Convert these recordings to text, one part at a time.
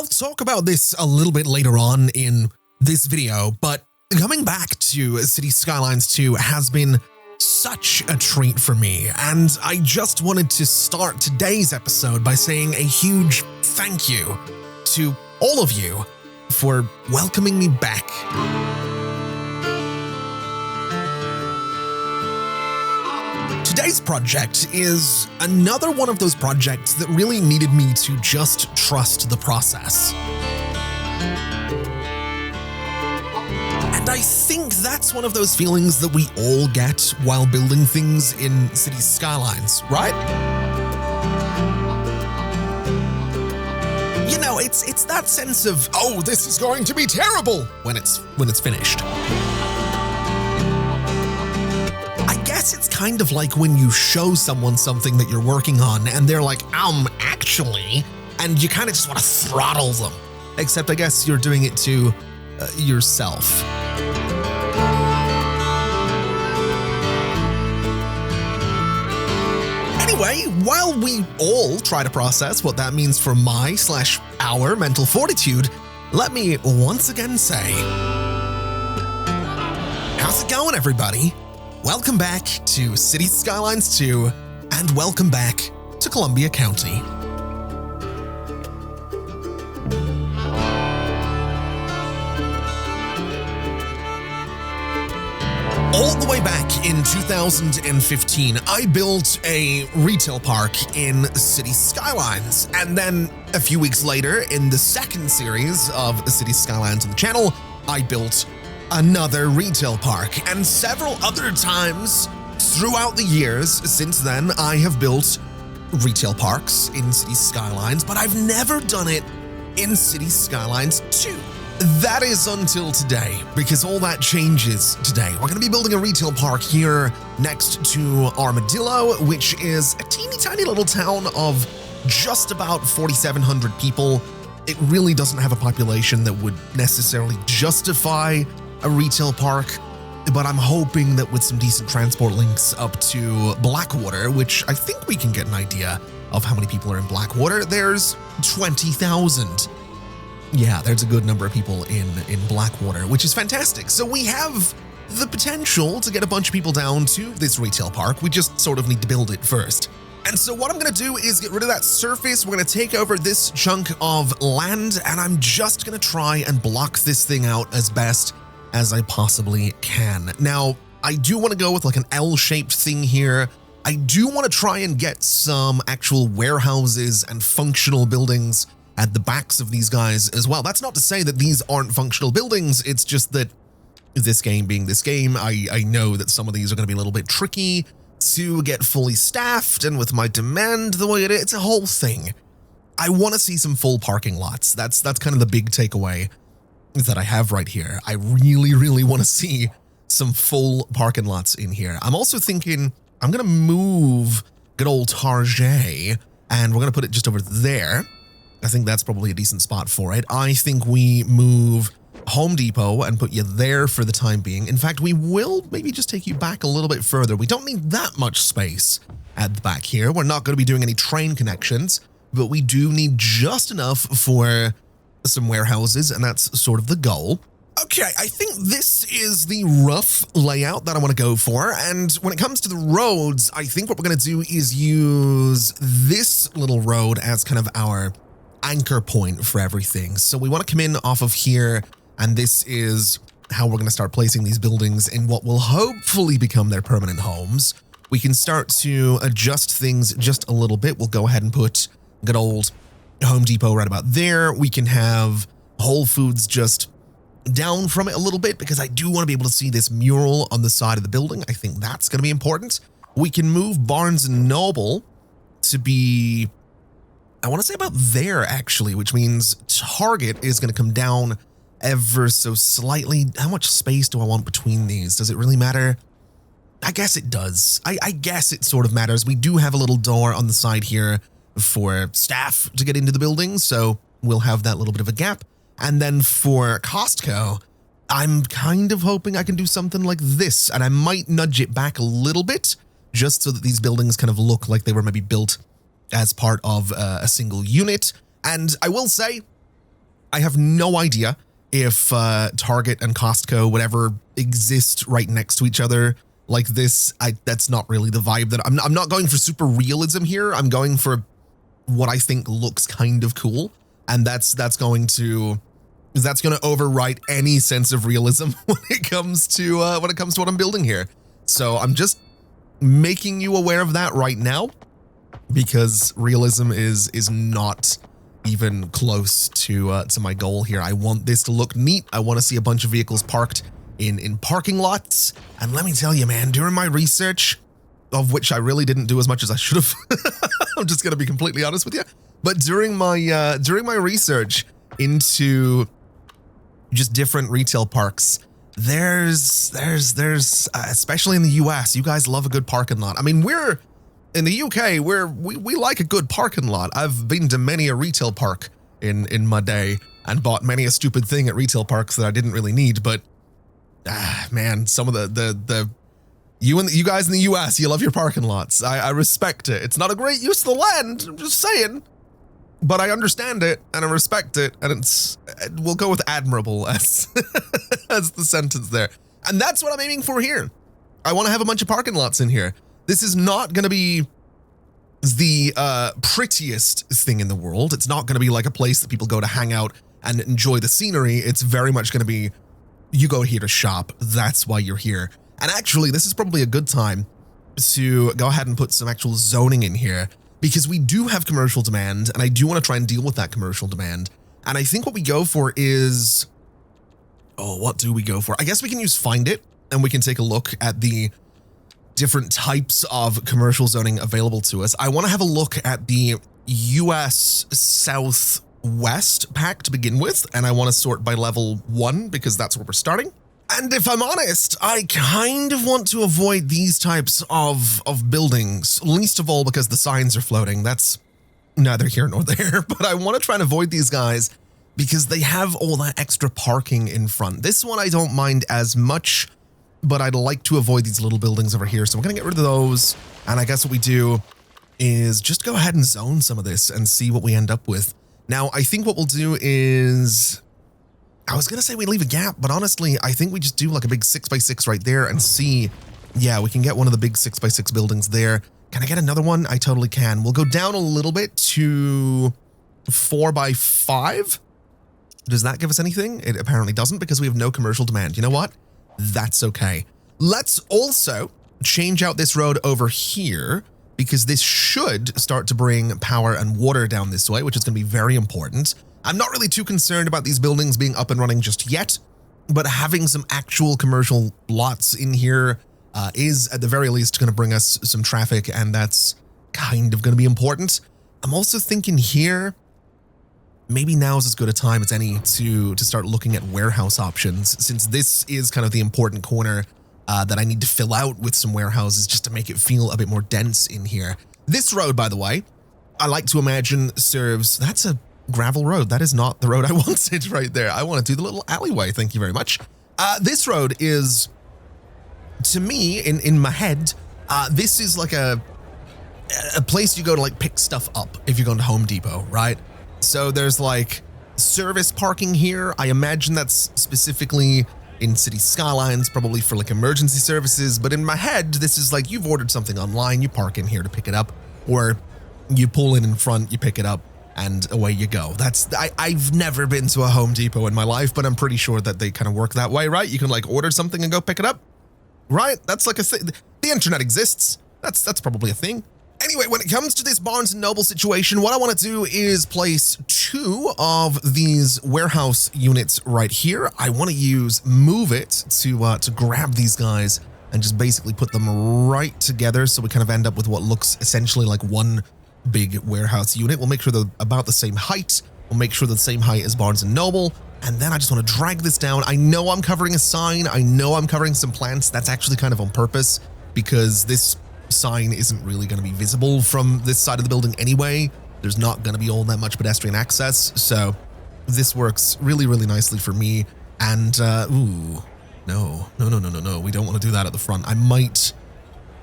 I'll talk about this a little bit later on in this video, but coming back to Cities Skylines II has been such a treat for me, and I just wanted to start today's episode by saying a huge thank you to all of you for welcoming me back. Today's project is another one of those projects that really needed me to just trust the process. And I think that's one of those feelings that we all get while building things in Cities Skylines, right? You know, it's that sense of, oh, this is going to be terrible when it's finished. I guess it's kind of like when you show someone something that you're working on and they're like, actually, and you kind of just want to throttle them. Except I guess you're doing it to yourself. Anyway, while we all try to process what that means for our mental fortitude, let me once again say, how's it going, everybody? Welcome back to Cities Skylines II, and welcome back to Columbia County. All the way back in 2015, I built a retail park in Cities Skylines, and then a few weeks later, in the second series of Cities Skylines on the channel, I built another retail park, and several other times throughout the years since then, I have built retail parks in Cities Skylines, but I've never done it in Cities Skylines 2. That is until today, because all that changes today. We're going to be building a retail park here next to Armadillo, which is a teeny tiny little town of just about 4,700 people. It really doesn't have a population that would necessarily justify a retail park, but I'm hoping that with some decent transport links up to Blackwater, which I think we can get an idea of how many people are in Blackwater, there's 20,000. Yeah, there's a good number of people in Blackwater, which is fantastic. So we have the potential to get a bunch of people down to this retail park. We just sort of need to build it first. And so what I'm going to do is get rid of that surface. We're going to take over this chunk of land, and I'm just going to try and block this thing out as best as I possibly can. Now, I do want to go with like an L-shaped thing here. I do want to try and get some actual warehouses and functional buildings at the backs of these guys as well. That's not to say that these aren't functional buildings. It's just that this game being this game, I know that some of these are going to be a little bit tricky to get fully staffed, and with my demand the way it is, it's a whole thing. I want to see some full parking lots. That's kind of the big takeaway that I have right here. I really, really want to see some full parking lots in here. I'm also thinking I'm going to move good old Target, and we're going to put it just over there. I think that's probably a decent spot for it. I think we move Home Depot and put you there for the time being. In fact, we will maybe just take you back a little bit further. We don't need that much space at the back here. We're not going to be doing any train connections, but we do need just enough for some warehouses, and that's sort of the goal. Okay, I think this is the rough layout that I want to go for, and when it comes to the roads, I think what we're going to do is use this little road as kind of our anchor point for everything. So we want to come in off of here, and this is how we're going to start placing these buildings in what will hopefully become their permanent homes. We can start to adjust things just a little bit. We'll go ahead and put good old Home Depot right about there. We can have Whole Foods just down from it a little bit, because I do want to be able to see this mural on the side of the building. I think that's going to be important. We can move Barnes & Noble to be, I want to say about there actually, which means Target is going to come down ever so slightly. How much space do I want between these? Does it really matter? I guess it does. I guess it sort of matters. We do have a little door on the side here for staff to get into the building, so we'll have that little bit of a gap. And then for Costco, I'm kind of hoping I can do something like this, and I might nudge it back a little bit just so that these buildings kind of look like they were maybe built as part of a single unit. And I will say, I have no idea if Target and Costco would ever exist right next to each other like this. That's not really the vibe that I'm not going for super realism here. I'm going for what I think looks kind of cool, and that's going to overwrite any sense of realism when it comes to what I'm building here. So I'm just making you aware of that right now, because realism is not even close to my goal here. I want this to look neat. I want to see a bunch of vehicles parked in parking lots. And let me tell you, man, during my research, of which I really didn't do as much as I should have, I'm just going to be completely honest with you. But during my research into just different retail parks, there's especially in the US, you guys love a good parking lot. I mean, we're in the UK, we like a good parking lot. I've been to many a retail park in my day and bought many a stupid thing at retail parks that I didn't really need. But man, some of you guys in the US, you love your parking lots. I respect it. It's not a great use of the land, I'm just saying, but I understand it and I respect it, and we'll go with admirable as as the sentence there. And that's what I'm aiming for here. I want to have a bunch of parking lots in here. This is not going to be the prettiest thing in the world. It's not going to be like a place that people go to hang out and enjoy the scenery. It's very much going to be, you go here to shop. That's why you're here. And actually, this is probably a good time to go ahead and put some actual zoning in here, because we do have commercial demand, and I do want to try and deal with that commercial demand. And I think what we go for is, what do we go for? I guess we can use Find It, and we can take a look at the different types of commercial zoning available to us. I want to have a look at the US Southwest pack to begin with, and I want to sort by level 1 because that's where we're starting. And if I'm honest, I kind of want to avoid these types of buildings, least of all because the signs are floating. That's neither here nor there, but I want to try and avoid these guys because they have all that extra parking in front. This one I don't mind as much, but I'd like to avoid these little buildings over here. So I'm going to get rid of those. And I guess what we do is just go ahead and zone some of this and see what we end up with. Now, I think what we'll do is, I was going to say we leave a gap, but honestly, I think we just do like a big 6x6 right there and see, yeah, we can get one of the big 6x6 buildings there. Can I get another one? I totally can. We'll go down a little bit to 4x5. Does that give us anything? It apparently doesn't, because we have no commercial demand. You know what? That's okay. Let's also change out this road over here, because this should start to bring power and water down this way, which is going to be very important. I'm not really too concerned about these buildings being up and running just yet, but having some actual commercial lots in here is at the very least going to bring us some traffic, and that's kind of going to be important. I'm also thinking here, maybe now is as good a time as any to start looking at warehouse options, since this is kind of the important corner that I need to fill out with some warehouses just to make it feel a bit more dense in here. This road, by the way, I like to imagine serves, that's a gravel road. That is not the road I wanted right there. I want to do the little alleyway. Thank you very much. This road is, to me, in my head, this is like a place you go to like pick stuff up if you're going to Home Depot, right? So there's like service parking here. I imagine that's specifically in City Skylines, probably for like emergency services. But in my head, this is like you've ordered something online, you park in here to pick it up, or you pull in front, you pick it up, and away you go. I've never been to a Home Depot in my life, but I'm pretty sure that they kind of work that way, right? You can like order something and go pick it up, right? That's like a thing. The internet exists. That's probably a thing. Anyway, when it comes to this Barnes & Noble situation, what I want to do is place 2 of these warehouse units right here. I want to use Move It to grab these guys and just basically put them right together, so we kind of end up with what looks essentially like one big warehouse unit. We'll make sure they're about the same height. We'll make sure they're the same height as Barnes & Noble. And then I just want to drag this down. I know I'm covering a sign. I know I'm covering some plants. That's actually kind of on purpose, because this sign isn't really going to be visible from this side of the building anyway. There's not going to be all that much pedestrian access. So this works really, really nicely for me. And, ooh, no. We don't want to do that at the front. I might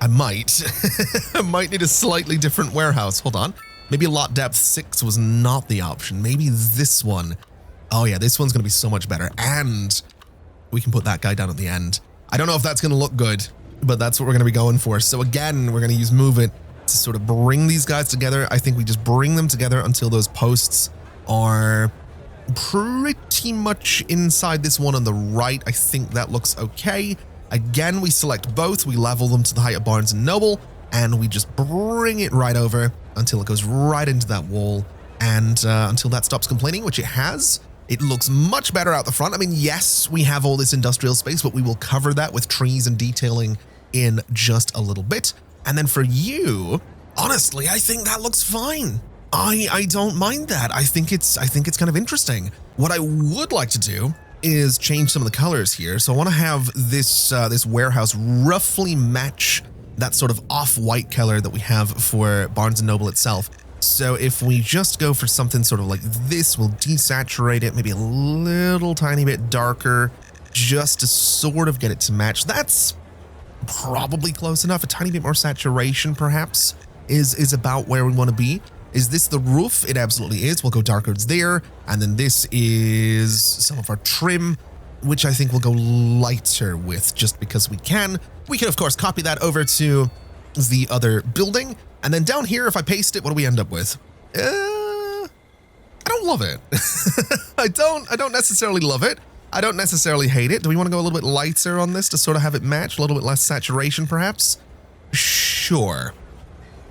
I might need a slightly different warehouse. Hold on. Maybe lot depth 6 was not the option. Maybe this one Oh yeah, this one's going to be so much better. And we can put that guy down at the end. I don't know if that's going to look good, but that's what we're going to be going for. So again, we're going to use Move It to sort of bring these guys together. I think we just bring them together until those posts are pretty much inside this one on the right. I think that looks okay. Again, we select both, we level them to the height of Barnes & Noble, and we just bring it right over until it goes right into that wall, and until that stops complaining, which it has. It looks much better out the front. I mean, yes, we have all this industrial space, but we will cover that with trees and detailing in just a little bit. And then for you, honestly, I think that looks fine. I don't mind that. I think it's kind of interesting. What I would like to do is change some of the colors here. So I want to have this this warehouse roughly match that sort of off-white color that we have for Barnes & Noble itself. So if we just go for something sort of like this, we'll desaturate it maybe a little tiny bit darker just to sort of get it to match. That's probably close enough. A tiny bit more saturation perhaps is about where we want to be. Is this the roof? It absolutely is. We'll go darker there. And then this is some of our trim, which I think we'll go lighter with just because we can. We can, of course, copy that over to the other building. And then down here, if I paste it, what do we end up with? I don't love it. I don't necessarily love it. I don't necessarily hate it. Do we want to go a little bit lighter on this to sort of have it match? A little bit less saturation, perhaps? Sure.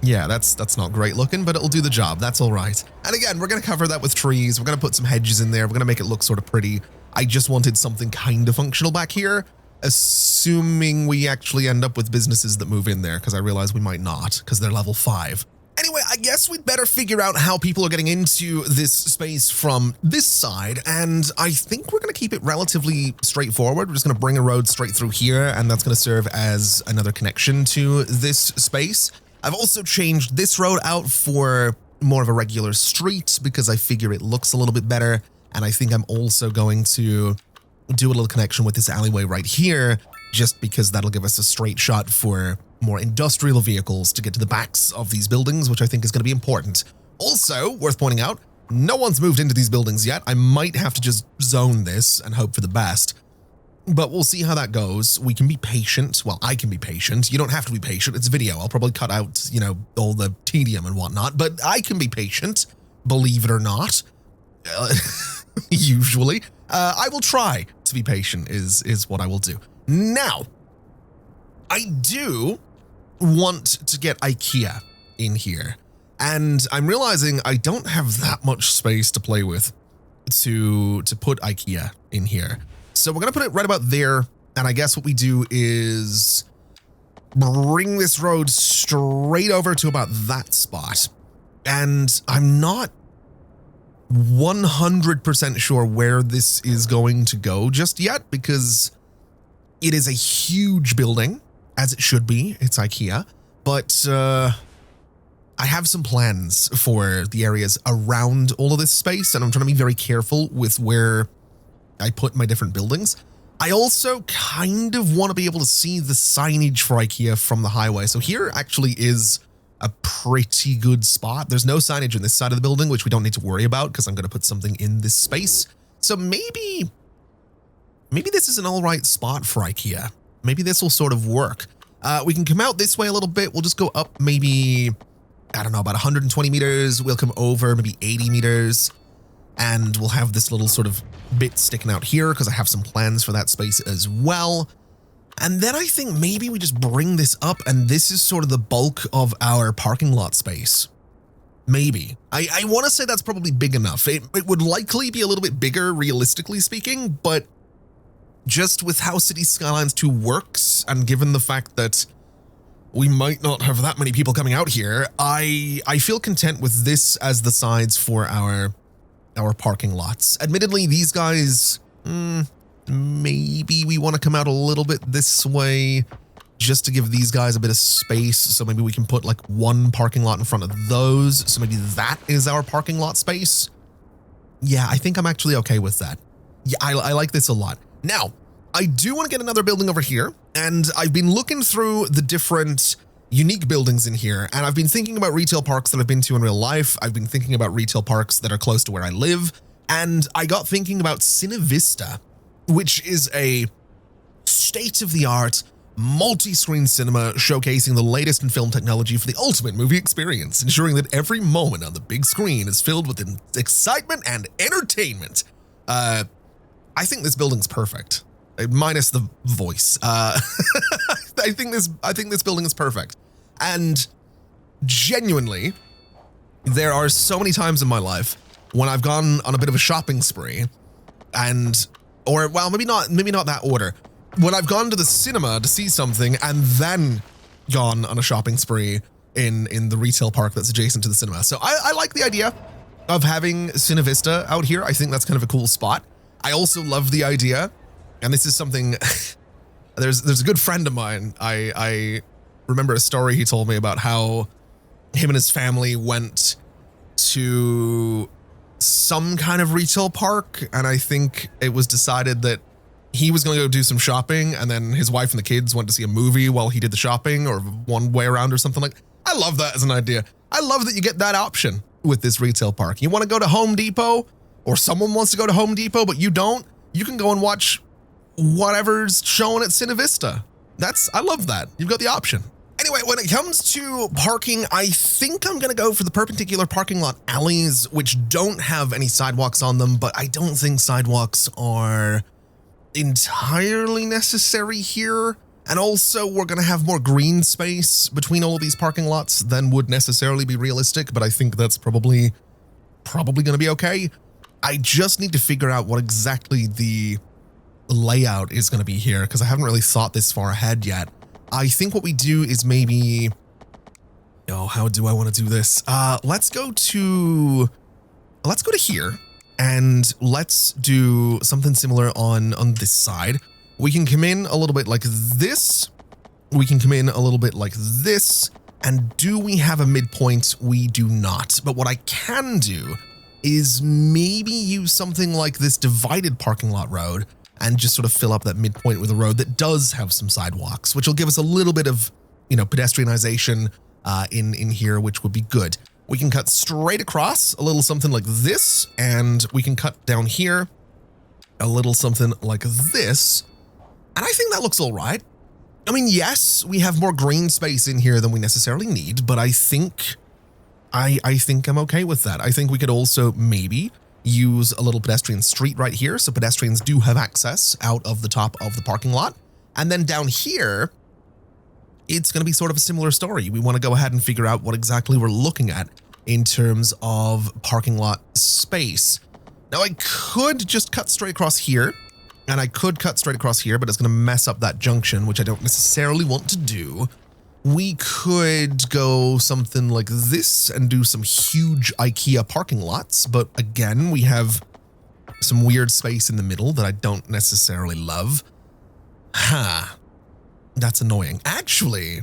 Yeah, that's not great looking, but it'll do the job. That's all right. And again, we're going to cover that with trees. We're going to put some hedges in there. We're going to make it look sort of pretty. I just wanted something kind of functional back here, assuming we actually end up with businesses that move in there, because I realize we might not, because they're level 5. Anyway, I guess we'd better figure out how people are getting into this space from this side, and I think we're going to keep it relatively straightforward. We're just going to bring a road straight through here, and that's going to serve as another connection to this space. I've also changed this road out for more of a regular street because I figure it looks a little bit better, and I think I'm also going to do a little connection with this alleyway right here, just because that'll give us a straight shot for more industrial vehicles to get to the backs of these buildings, which I think is going to be important. Also, worth pointing out, no one's moved into these buildings yet. I might have to just zone this and hope for the best, but we'll see how that goes. We can be patient. Well, I can be patient. You don't have to be patient. It's video. I'll probably cut out, you know, all the tedium and whatnot, but I can be patient, believe it or not. Usually. I will try to be patient is what I will do. Now, I do want to get IKEA in here, and I'm realizing I don't have that much space to play with to put IKEA in here. So we're going to put it right about there, and I guess what we do is bring this road straight over to about that spot. And I'm not 100% sure where this is going to go just yet, because it is a huge building, as it should be. It's IKEA, but I have some plans for the areas around all of this space, and I'm trying to be very careful with where I put my different buildings. I also kind of want to be able to see the signage for IKEA from the highway. So here actually is a pretty good spot. There's no signage on this side of the building, which we don't need to worry about because I'm going to put something in this space. So maybe this is an all right spot for IKEA. Maybe this will sort of work. We can come out this way a little bit. We'll just go up maybe, I don't know, about 120 meters. We'll come over maybe 80 meters. And we'll have this little sort of bit sticking out here because I have some plans for that space as well. And then I think maybe we just bring this up, and this is sort of the bulk of our parking lot space. Maybe. I want to say that's probably big enough. It would likely be a little bit bigger, realistically speaking, but just with how Cities Skylines II works, and given the fact that we might not have that many people coming out here, I feel content with this as the sides for our parking lots. Admittedly, these guys, maybe we want to come out a little bit this way just to give these guys a bit of space. So maybe we can put like one parking lot in front of those. So maybe that is our parking lot space. Yeah, I think I'm actually okay with that. Yeah, I like this a lot. Now, I do want to get another building over here, and I've been looking through the different unique buildings in here, and I've been thinking about retail parks that I've been to in real life. I've been thinking about retail parks that are close to where I live, And I got thinking about Cine Vista, which is a state-of-the-art multi-screen cinema showcasing the latest in film technology for the ultimate movie experience, ensuring that every moment on the big screen is filled with excitement and entertainment. I think this building's perfect, minus the voice. I think this building is perfect. And genuinely, there are so many times in my life when I've gone on a bit of a shopping spree maybe not that order. When I've gone to the cinema to see something and then gone on a shopping spree in the retail park that's adjacent to the cinema. So I like the idea of having Cine Vista out here. I think that's kind of a cool spot. I also love the idea, and this is something, there's a good friend of mine. I remember a story he told me about how him and his family went to some kind of retail park, and I think it was decided that he was going to go do some shopping, and then his wife and the kids went to see a movie while he did the shopping, or one way around or something like that. I love that as an idea. I love that you get that option with this retail park. You want to go to Home Depot, or someone wants to go to Home Depot, but you don't, you can go and watch whatever's shown at Cine Vista. I love that. You've got the option. Anyway, when it comes to parking, I think I'm going to go for the perpendicular parking lot alleys, which don't have any sidewalks on them, but I don't think sidewalks are entirely necessary here. And also, we're going to have more green space between all of these parking lots than would necessarily be realistic, but I think that's probably going to be okay. I just need to figure out what exactly the layout is going to be here, because I haven't really thought this far ahead yet. I think what we do is maybe, how do I want to do this? Let's go to here, and let's do something similar on this side. We can come in a little bit like this. We can come in a little bit like this. And do we have a midpoint? We do not. But what I can do is maybe use something like this divided parking lot road and just sort of fill up that midpoint with a road that does have some sidewalks, which will give us a little bit of, pedestrianization in here, which would be good. We can cut straight across a little something like this, and we can cut down here a little something like this. And I think that looks all right. I mean, yes, we have more green space in here than we necessarily need, but I think I'm okay with that. I think we could also maybe use a little pedestrian street right here, so pedestrians do have access out of the top of the parking lot. And then down here, it's going to be sort of a similar story. We want to go ahead and figure out what exactly we're looking at in terms of parking lot space. Now, I could just cut straight across here, and I could cut straight across here, but it's going to mess up that junction, which I don't necessarily want to do. We could go something like this and do some huge IKEA parking lots, but again, we have some weird space in the middle that I don't necessarily love. That's annoying. Actually,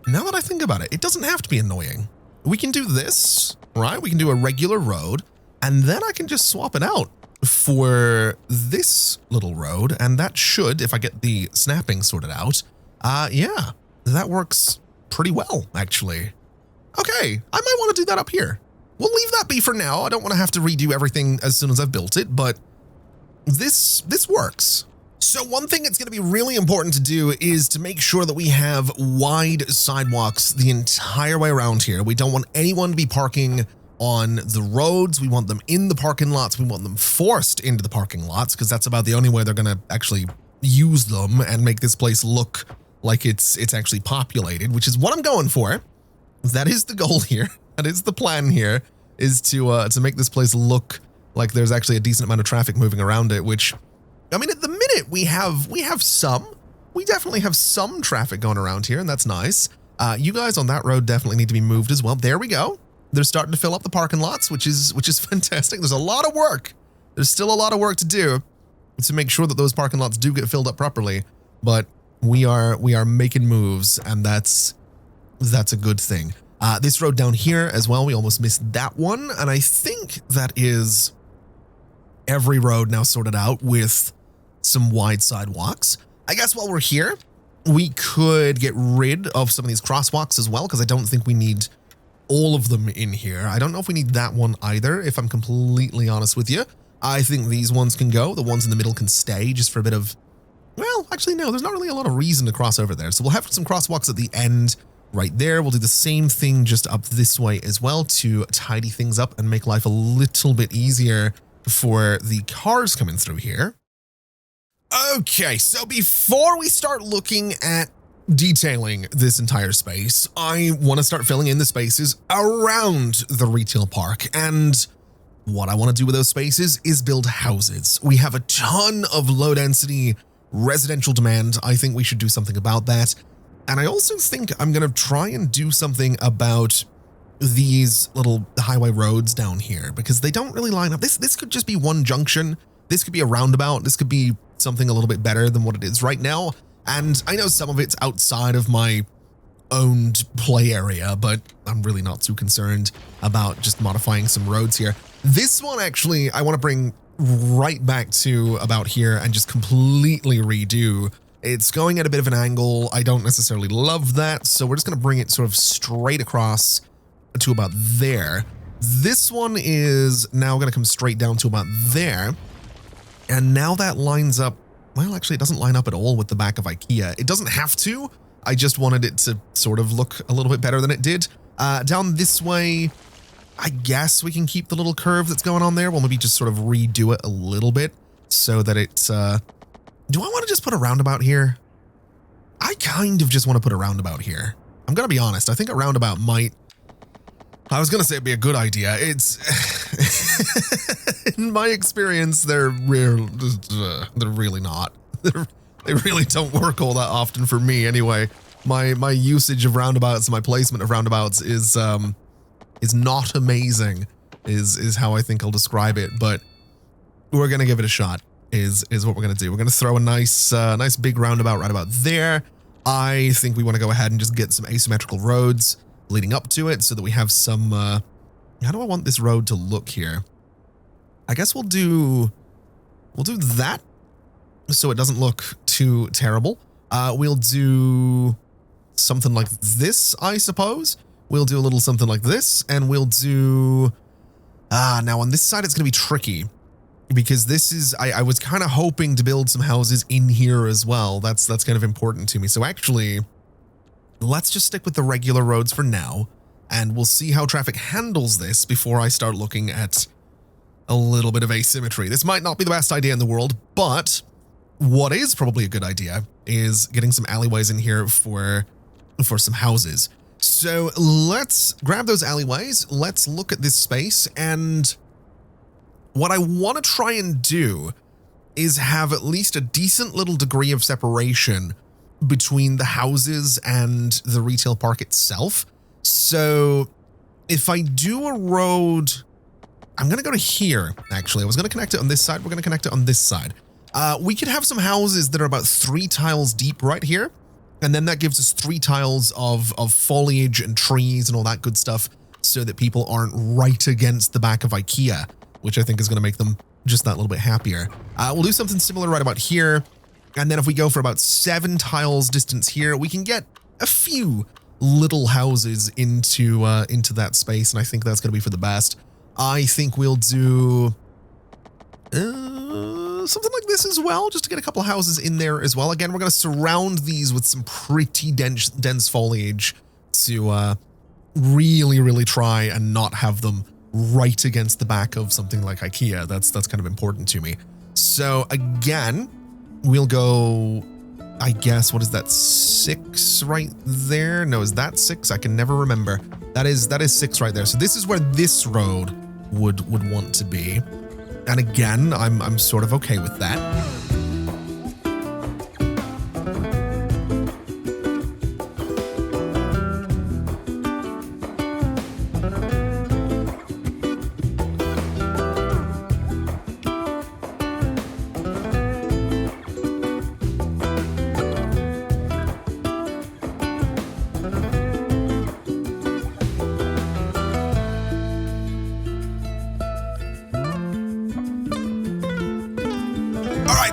now that I think about it, it doesn't have to be annoying. We can do this, right? We can do a regular road, and then I can just swap it out for this little road, and that should, if I get the snapping sorted out, yeah. That works pretty well, actually. Okay, I might want to do that up here. We'll leave that be for now. I don't want to have to redo everything as soon as I've built it, but this works. So one thing that's going to be really important to do is to make sure that we have wide sidewalks the entire way around here. We don't want anyone to be parking on the roads. We want them in the parking lots. We want them forced into the parking lots, because that's about the only way they're going to actually use them and make this place look like it's actually populated, which is what I'm going for. That is the goal here. That is the plan here, is to make this place look like there's actually a decent amount of traffic moving around it, which, I mean, at the minute we definitely have some traffic going around here, and that's nice. You guys on that road definitely need to be moved as well. There we go. They're starting to fill up the parking lots, which is fantastic. There's a lot of work. There's still a lot of work to do to make sure that those parking lots do get filled up properly, but we are making moves, and that's a good thing. This road down here as well, we almost missed that one, and I think that is every road now sorted out with some wide sidewalks. I guess while we're here, we could get rid of some of these crosswalks as well, because I don't think we need all of them in here. I don't know if we need that one either, if I'm completely honest with you. I think these ones can go. The ones in the middle can stay just for a bit of, well, actually, no, there's not really a lot of reason to cross over there. So we'll have some crosswalks at the end right there. We'll do the same thing just up this way as well to tidy things up and make life a little bit easier for the cars coming through here. Okay, so before we start looking at detailing this entire space, I want to start filling in the spaces around the retail park. And what I want to do with those spaces is build houses. We have a ton of low density residential demand. I think we should do something about that. And I also think I'm going to try and do something about these little highway roads down here because they don't really line up. This could just be one junction. This could be a roundabout. This could be something a little bit better than what it is right now. And I know some of it's outside of my owned play area, but I'm really not too concerned about just modifying some roads here. This one, actually, I want to bring right back to about here and just completely redo. It's going at a bit of an angle. I don't necessarily love that. So we're just going to bring it sort of straight across to about there. This one is now going to come straight down to about there. And now that lines up. Well, actually, it doesn't line up at all with the back of IKEA. It doesn't have to. I just wanted it to sort of look a little bit better than it did. Down this way, I guess we can keep the little curve that's going on there. We'll maybe just sort of redo it a little bit so that it's... do I want to just put a roundabout here? I kind of just want to put a roundabout here. I'm going to be honest. I think a roundabout might... I was going to say it'd be a good idea. It's... in my experience, they're really not. They really don't work all that often for me anyway. My usage of roundabouts, my placement of roundabouts is not amazing, is how I think I'll describe it, but we're going to give it a shot, is what we're going to do. We're going to throw a nice big roundabout right about there. I think we want to go ahead and just get some asymmetrical roads leading up to it so that we have some, how do I want this road to look here? I guess we'll do that so it doesn't look too terrible. We'll do something like this, I suppose. We'll do a little something like this, and we'll do, now on this side it's going to be tricky because this is, I was kind of hoping to build some houses in here as well. That's kind of important to me. So actually, let's just stick with the regular roads for now, and we'll see how traffic handles this before I start looking at a little bit of asymmetry. This might not be the best idea in the world, but what is probably a good idea is getting some alleyways in here for some houses. So let's grab those alleyways. Let's look at this space. And what I want to try and do is have at least a decent little degree of separation between the houses and the retail park itself. So if I do a road, I'm going to go to here, actually. I was going to connect it on this side. We're going to connect it on this side. We could have some houses that are about 3 tiles deep right here. And then that gives us 3 tiles of foliage and trees and all that good stuff so that people aren't right against the back of IKEA, which I think is going to make them just that little bit happier. We'll do something similar right about here. And then if we go for about 7 tiles distance here, we can get a few little houses into that space. And I think that's going to be for the best. I think we'll do something like this as well, just to get a couple of houses in there as well. Again, we're going to surround these with some pretty dense foliage to really, really try and not have them right against the back of something like IKEA. That's kind of important to me. So again, we'll go, I guess, what is that, 6 right there? No, is that 6? I can never remember. That is 6 right there. So this is where this road would want to be. And again, I'm sort of okay with that.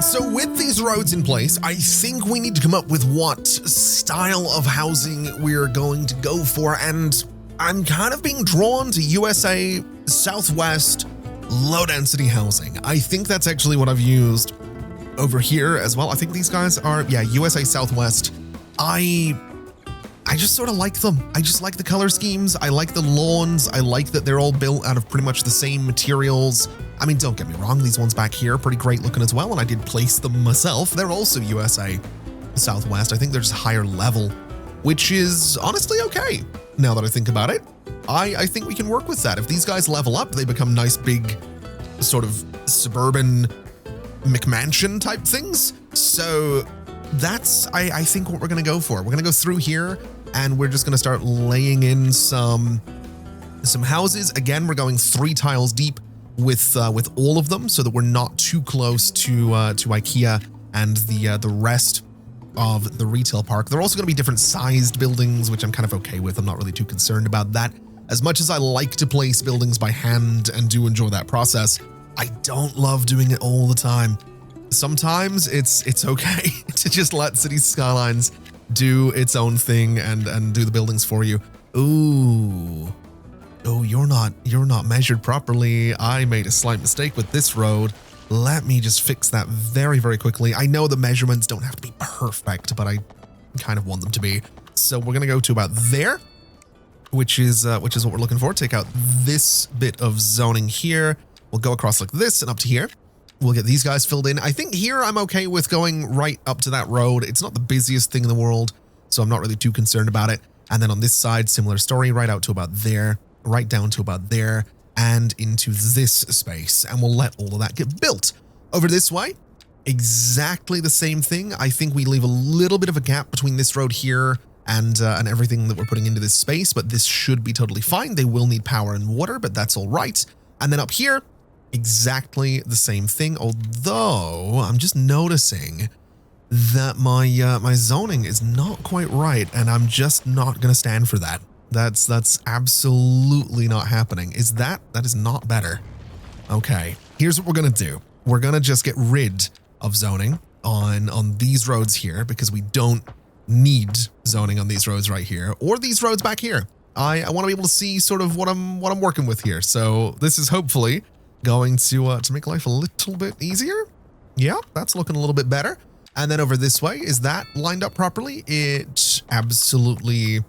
So with these roads in place, I think we need to come up with what style of housing we're going to go for. And I'm kind of being drawn to USA, Southwest, low density housing. I think that's actually what I've used over here as well. I think these guys are, yeah, USA Southwest. I just sort of like them. I just like the color schemes. I like the lawns. I like that they're all built out of pretty much the same materials. I mean, don't get me wrong, these ones back here are pretty great looking as well, and I did place them myself. They're also USA Southwest. I think they're just higher level, which is honestly okay. Now that I think about it, I think we can work with that. If these guys level up, they become nice, big, sort of suburban McMansion type things. So that's, I think, what we're going to go for. We're going to go through here, and we're just going to start laying in some houses. Again, we're going 3 tiles deep with all of them, so that we're not too close to IKEA and the rest of the retail park. They're also going to be different sized buildings, which I'm kind of okay with. I'm not really too concerned about that. As much as I like to place buildings by hand and do enjoy that process, I don't love doing it all the time. Sometimes it's okay to just let Cities Skylines do its own thing and do the buildings for you. Ooh. Oh, you're not measured properly. I made a slight mistake with this road. Let me just fix that very, very quickly. I know the measurements don't have to be perfect, but I kind of want them to be. So we're gonna go to about there, which is what we're looking for. Take out this bit of zoning here. We'll go across like this and up to here. We'll get these guys filled in. I think here I'm okay with going right up to that road. It's not the busiest thing in the world, so I'm not really too concerned about it. And then on this side, similar story, right out to about there, right down to about there, and into this space. And we'll let all of that get built. Over this way, exactly the same thing. I think we leave a little bit of a gap between this road here and everything that we're putting into this space, but this should be totally fine. They will need power and water, but that's all right. And then up here, exactly the same thing, although I'm just noticing that my zoning is not quite right, and I'm just not going to stand for that. That's absolutely not happening. That is not better. Okay, here's what we're going to do. We're going to just get rid of zoning on these roads here, because we don't need zoning on these roads right here or these roads back here. I want to be able to see sort of what I'm working with here. So this is hopefully going to make life a little bit easier. Yeah, that's looking a little bit better. And then over this way, is that lined up properly? It absolutely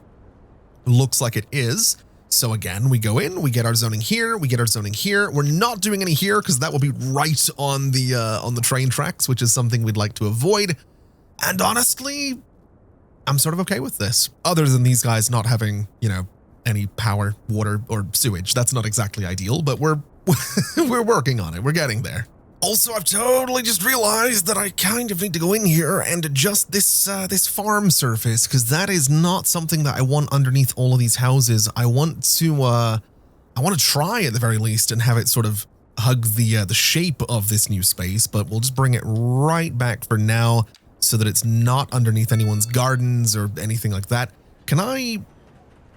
looks like it is. So again, we go in, we get our zoning here, we get our zoning here. We're not doing any here because that will be right on the train tracks, which is something we'd like to avoid. And honestly, I'm sort of okay with this, other than these guys not having, you know, any power, water, or sewage. That's not exactly ideal, but we're working on it. We're getting there. Also, I've totally just realized that I kind of need to go in here and adjust this farm surface, because that is not something that I want underneath all of these houses. I want to try at the very least and have it sort of hug the shape of this new space, but we'll just bring it right back for now so that it's not underneath anyone's gardens or anything like that. Can I...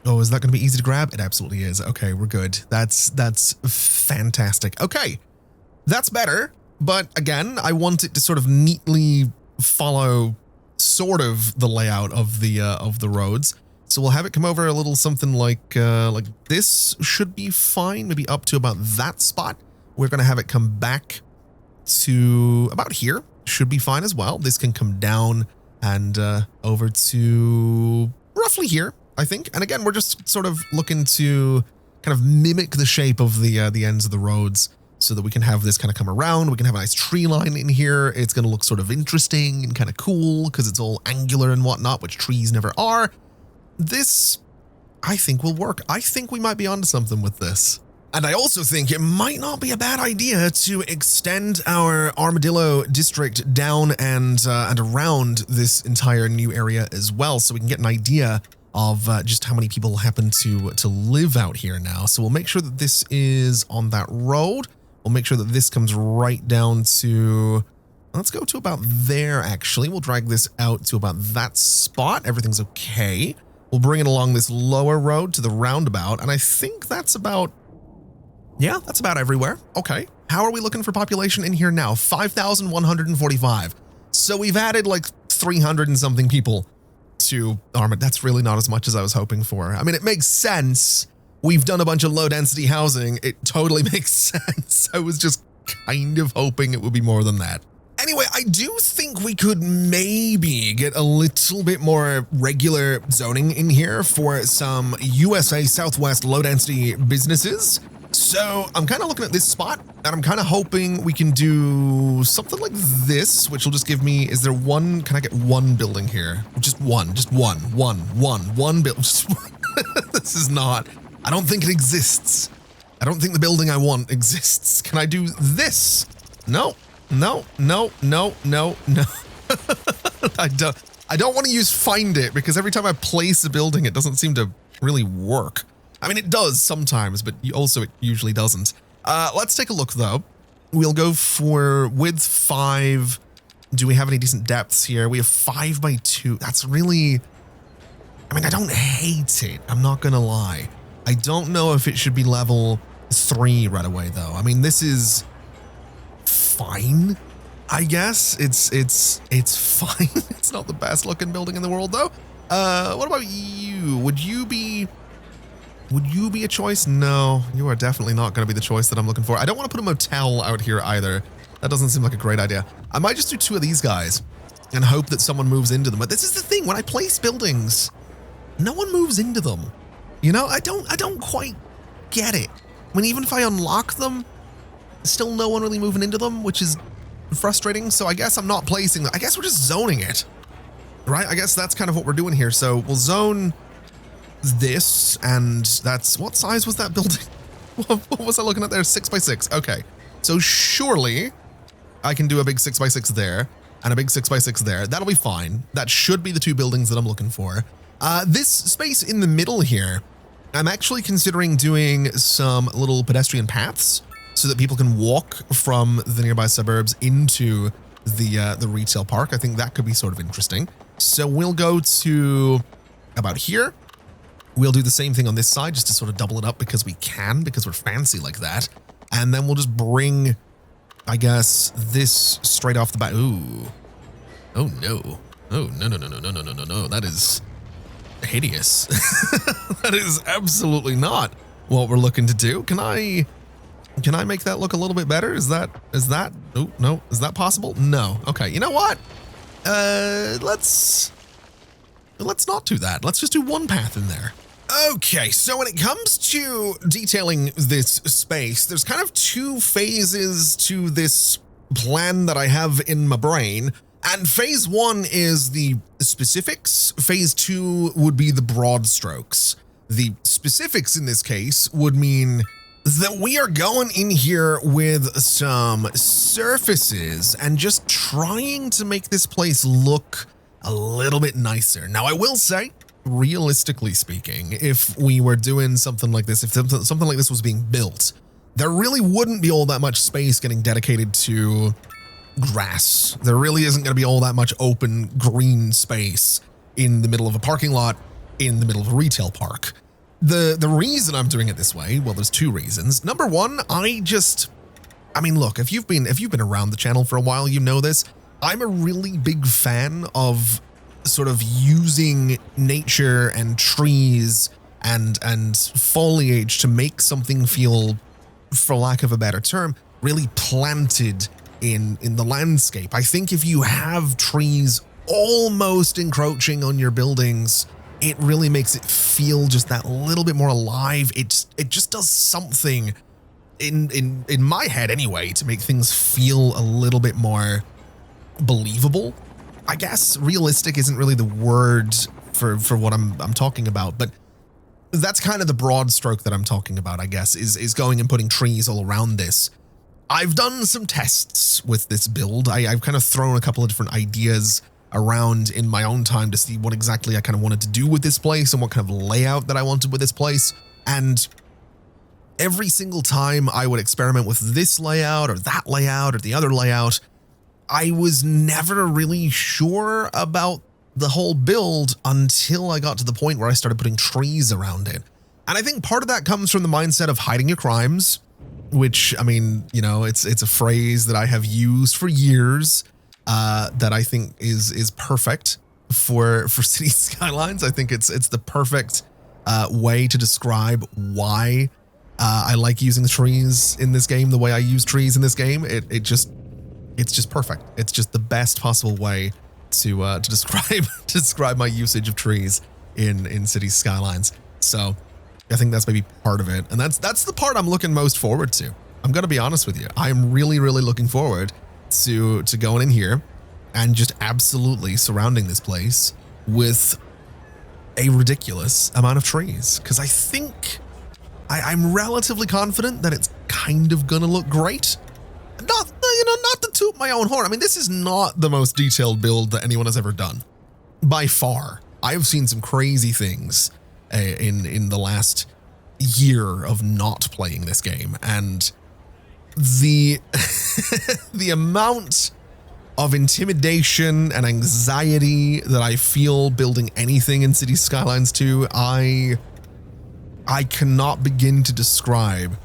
Oh, is that going to be easy to grab? It absolutely is. Okay, we're good. That's fantastic. Okay, that's better. But again, I want it to sort of neatly follow sort of the layout of the roads. So we'll have it come over a little something like this should be fine. Maybe up to about that spot. We're going to have it come back to about here. Should be fine as well. This can come down and over to roughly here, I think. And again, we're just sort of looking to kind of mimic the shape of the ends of the roads so that we can have this kind of come around. We can have a nice tree line in here. It's going to look sort of interesting and kind of cool because it's all angular and whatnot, which trees never are. This, I think, will work. I think we might be onto something with this. And I also think it might not be a bad idea to extend our Armadillo district down and around this entire new area as well, so we can get an idea of just how many people happen to live out here now. So we'll make sure that this is on that road. We'll make sure that this comes right down to, let's go to about there, actually. We'll drag this out to about that spot. Everything's okay. We'll bring it along this lower road to the roundabout, and I think that's about, yeah, that's about everywhere. Okay. How are we looking for population in here now? 5,145. So we've added like 300 and something people to Armad. That's really not as much as I was hoping for. I mean, it makes sense we've done a bunch of low density housing, it totally makes sense. I was just kind of hoping it would be more than that. Anyway, I do think we could maybe get a little bit more regular zoning in here for some USA Southwest low density businesses. So I'm kind of looking at this spot and I'm kind of hoping we can do something like this, which will just give me, is there one, can I get one building here? Just one building. This is not, I don't think it exists. I don't think the building I want exists. Can I do this? No. I don't want to use find it because every time I place a building, it doesn't seem to really work. I mean, it does sometimes, but also it usually doesn't. Let's take a look though. We'll go for width 5. Do we have any decent depths here? We have 5 by 2. That's really, I mean, I don't hate it. I'm not going to lie. I don't know if it should be level 3 right away though. I mean, this is fine, I guess. It's fine. It's not the best looking building in the world though. What about you? Would you be a choice? No, you are definitely not going to be the choice that I'm looking for. I don't want to put a motel out here either. That doesn't seem like a great idea. I might just do 2 of these guys and hope that someone moves into them. But this is the thing, when I place buildings, no one moves into them. You know, I don't quite get it. I mean, even if I unlock them, still no one really moving into them, which is frustrating. So I guess I'm not placing them. I guess we're just zoning it, right? I guess that's kind of what we're doing here. So we'll zone this, and that's, what size was that building? What was I looking at there? 6 by 6. Okay. So surely I can do a big 6 by 6 there and a big 6 by 6 there. That'll be fine. That should be the 2 buildings that I'm looking for. This space in the middle here, I'm actually considering doing some little pedestrian paths so that people can walk from the nearby suburbs into the retail park. I think that could be sort of interesting. So we'll go to about here. We'll do the same thing on this side just to sort of double it up because we can, because we're fancy like that. And then we'll just bring, I guess, this straight off the bat. Ooh. Oh no. Oh, no. That is hideous. That is absolutely not what we're looking to do. Can I make that look a little bit better? Is that, oh no, is that possible? No. Okay, you know what? Let's not do that. Let's just do one path in there. Okay, so when it comes to detailing this space, there's kind of 2 phases to this plan that I have in my brain. And phase 1 is the specifics. Phase 2 would be the broad strokes. The specifics in this case would mean that we are going in here with some surfaces and just trying to make this place look a little bit nicer. Now, I will say, realistically speaking, if we were doing something like this, if something like this was being built, there really wouldn't be all that much space getting dedicated to grass. There really isn't going to be all that much open green space in the middle of a parking lot, in the middle of a retail park. The reason I'm doing it this way, well, there's 2 reasons. Number 1, I mean, look, if you've been around the channel for a while, you know this. I'm a really big fan of sort of using nature and trees and foliage to make something feel, for lack of a better term, really planted in the landscape. I think if you have trees almost encroaching on your buildings, it really makes it feel just that little bit more alive. It just does something in my head anyway to make things feel a little bit more believable. I guess realistic isn't really the word for what I'm talking about, but that's kind of the broad stroke that I'm talking about, I guess, is going and putting trees all around this. I've done some tests with this build. I've kind of thrown a couple of different ideas around in my own time to see what exactly I kind of wanted to do with this place and what kind of layout that I wanted with this place. And every single time I would experiment with this layout or that layout or the other layout, I was never really sure about the whole build until I got to the point where I started putting trees around it. And I think part of that comes from the mindset of hiding your crimes, which, I mean, you know, it's a phrase that I have used for years, that I think is perfect for City Skylines. I think it's the perfect way to describe why I like using trees in this game the way I use trees in this game. It's just perfect. It's just the best possible way to describe my usage of trees in Cities Skylines. So I think that's maybe part of it, and that's the part I'm looking most forward to. I'm gonna be honest with you. I'm really looking forward to going in here and just absolutely surrounding this place with a ridiculous amount of trees, because I think I'm relatively confident that it's kind of gonna look great. Not to toot my own horn. I mean, this is not the most detailed build that anyone has ever done, by far. I've seen some crazy things in the last year of not playing this game, and the the amount of intimidation and anxiety that I feel building anything in Cities Skylines 2, I cannot begin to describe.